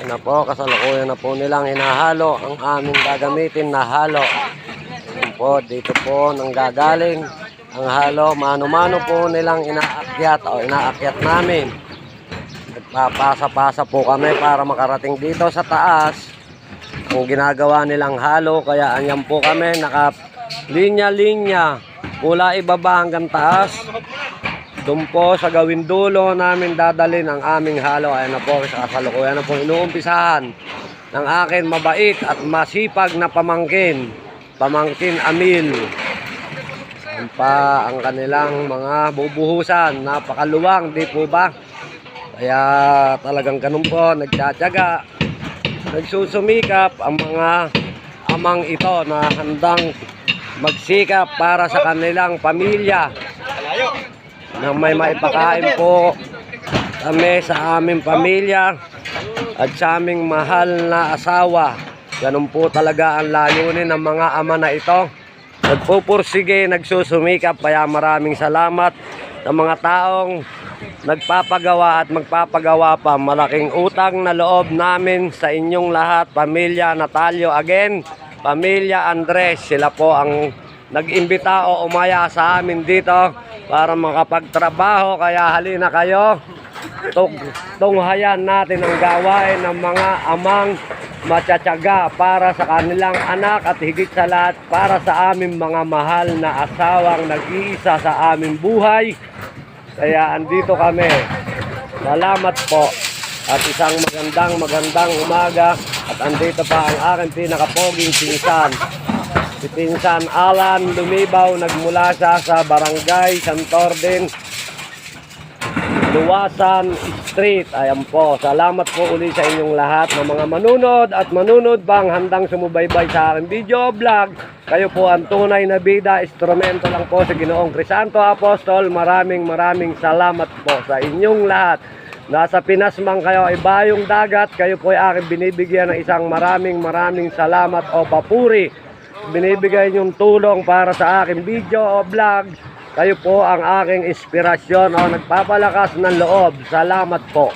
Yan na po, kasalukuyan na po nilang hinahalo ang aming gagamitin na halo. Yan po, dito po nanggagaling ang halo. Mano-mano po nilang inaakyat o inaakyat namin. Nagpapasa-pasa po kami para makarating dito sa taas. Ang ginagawa nilang halo, kaya anyan po kami naka linya-linya mula ibaba hanggang taas. Doon po sa gawin dulo namin dadalhin ang aming halo. Ayan na po, sa kasalukuyan na po inuumpisahan ng akin mabait at masipag na pamangkin Amil. Yan pa ang kanilang mga bubuhusan, napakaluwang, di po ba? Kaya talagang ganun po, nagtsatsaga, nagsusumikap ang mga amang ito na handang magsikap para sa kanilang pamilya, na may maipakain po kami sa aming pamilya at sa aming mahal na asawa. Ganun po talaga ang layunin ng mga ama na ito. Nagpupursige, nagsusumikap. Kaya maraming salamat sa mga taong nagpapagawa at magpapagawa pa. Malaking utang na loob namin sa inyong lahat. Pamilya Natalio again, Pamilya Andres, sila po ang nag-imbita o umaya sa amin dito para makapagtrabaho. Kaya halina kayo, tunghayan natin ang gawain ng mga amang matsatsaga para sa kanilang anak at higit sa lahat para sa aming mga mahal na asawang nag-iisa sa aming buhay. Kaya andito kami. Salamat po at isang magandang umaga. At andito pa ang aking pinakapoging pinsan, si Pinsan Alan Lumibaw, nagmula sa Barangay Santorden, Luwasan Street. Ayan po, salamat po uli sa inyong lahat ng mga manunod at manunod bang handang sumubaybay sa aking video vlog. Kayo po ang tunay na bida, instrumento lang po sa Ginoong Crisanto Apostol. Maraming salamat po sa inyong lahat. Nasa Pinas man kayo ay bayong dagat, kayo po ay aking binibigyan ng isang maraming salamat o papuri. Binibigay niyong tulong para sa aking video o vlog. Kayo po ang aking inspirasyon o nagpapalakas ng loob. Salamat po.